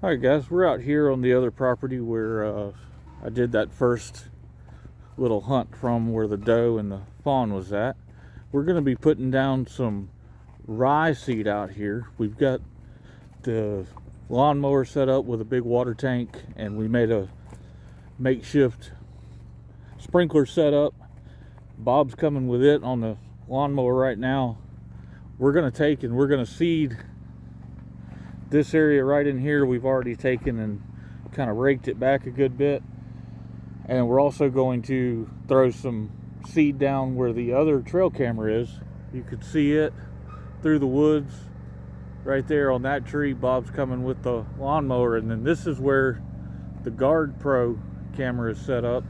Alright guys, we're out here on the other property where I did that first little hunt from, where the doe and the fawn was at. We're going to be putting down some rye seed out here. We've got the lawnmower set up with a big water tank, and we made a makeshift sprinkler setup. Bob's coming with it on the lawnmower right now. We're going to take and we're going to seed this area right in here. We've already taken and kind of raked it back a good bit, and we're also going to throw some seed down where the other trail camera is. You could see it through the woods right there on that tree. Bob's coming with the lawnmower, and then this is where the Guard Pro camera is set up.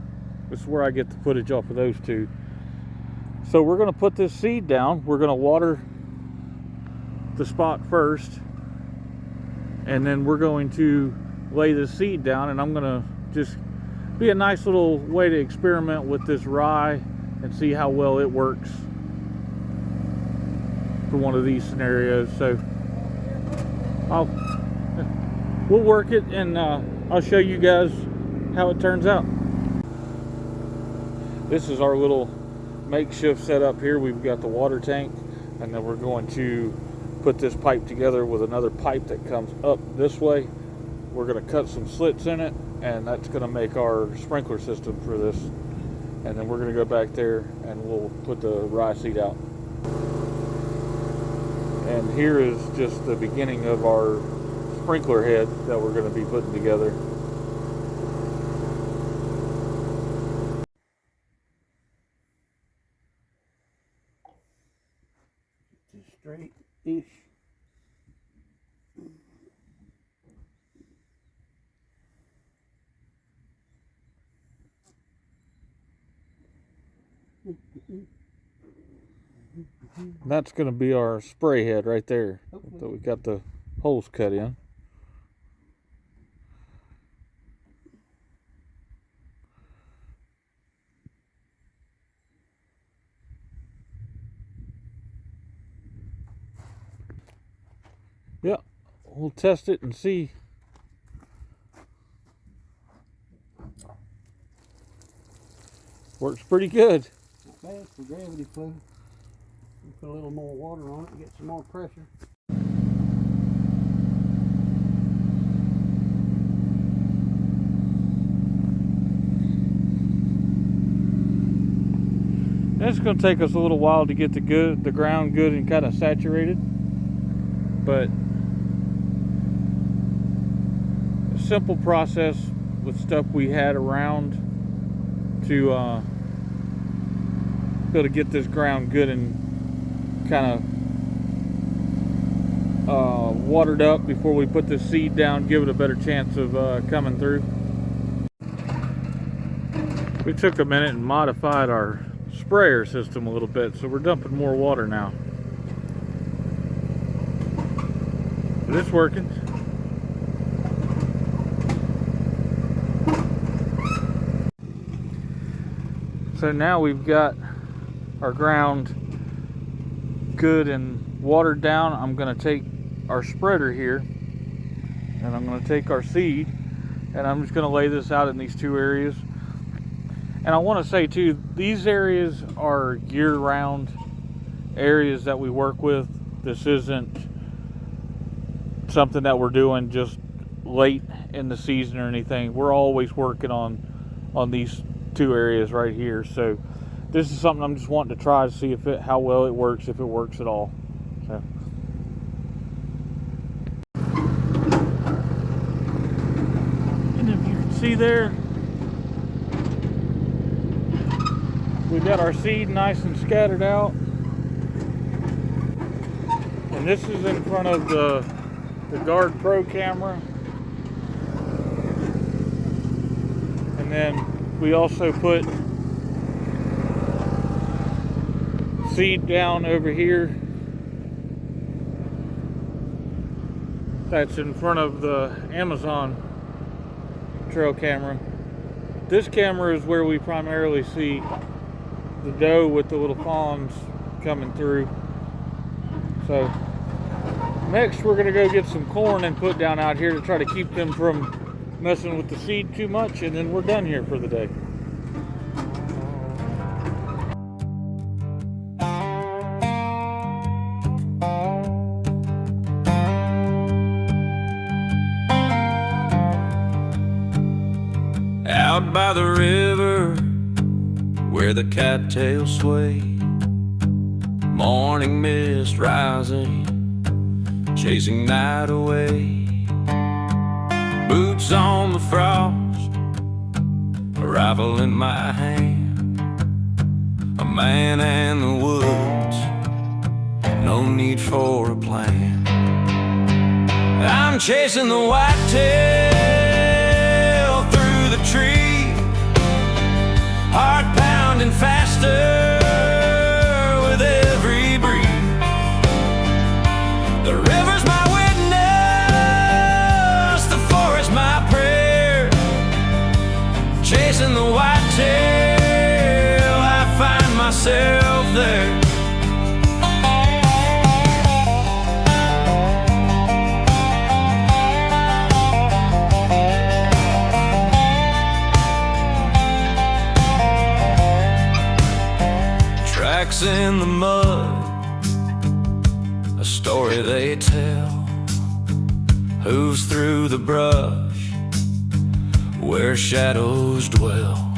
This is where I get the footage off of those two. So we're going to put this seed down. We're going to water the spot first, and then we're going to lay the seed down, and I'm going to just be a nice little way to experiment with this rye and see how well it works for one of these scenarios. So we'll work it, and I'll show you guys how it turns out. This is our little makeshift setup here. We've got the water tank, and then we're going to put this pipe together with another pipe that comes up this way. We're going to cut some slits in it, and that's going to make our sprinkler system for this. And then we're going to go back there and we'll put the rye seed out. And here is just the beginning of our sprinkler head that we're going to be putting together. Straight-ish. That's going to be our spray head right there that we got the holes cut in. Yeah, we'll test it and see. Works pretty good. Not bad for gravity flow. Put a little more water on it and get some more pressure. It's going to take us a little while to get the ground good and kind of saturated, but a simple process with stuff we had around to be able to get this ground good and kind of watered up before we put the seed down, give it a better chance of coming through. We took a minute and modified our sprayer system a little bit, so we're dumping more water now. But it's working. So now we've got our ground good and watered down. I'm going to take our spreader here, and I'm going to take our seed, and I'm just going to lay this out in these two areas. And I want to say too, these areas are year-round areas that we work with. This isn't something that we're doing just late in the season or anything. We're always working on these two areas right here. So this is something I'm just wanting to try to see how well it works, if it works at all. So. And if you can see there, we've got our seed nice and scattered out. And this is in front of the Guard Pro camera. And then we also put seed down over here. That's in front of the Amazon trail camera. This camera is where we primarily see the doe with the little fawns coming through. So Next, we're gonna go get some corn and put down out here to try to keep them from messing with the seed too much, and then we're done here for the day. Out by the river where the cattails sway, morning mist rising, chasing night away. Boots on the frost, a rifle in my hand, a man in the woods, no need for a plan. I'm chasing the whitetail through the tree, heart pounding faster with every breath. The river's my witness, the forest my prayer. Chasing the whitetail, I find myself there. Tracks in the mud, a story they tell. Hooves through the brush, where shadows dwell.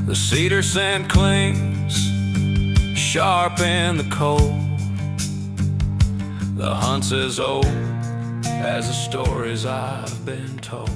The cedar scent clings, sharp in the cold. The hunt's as old as the stories I've been told.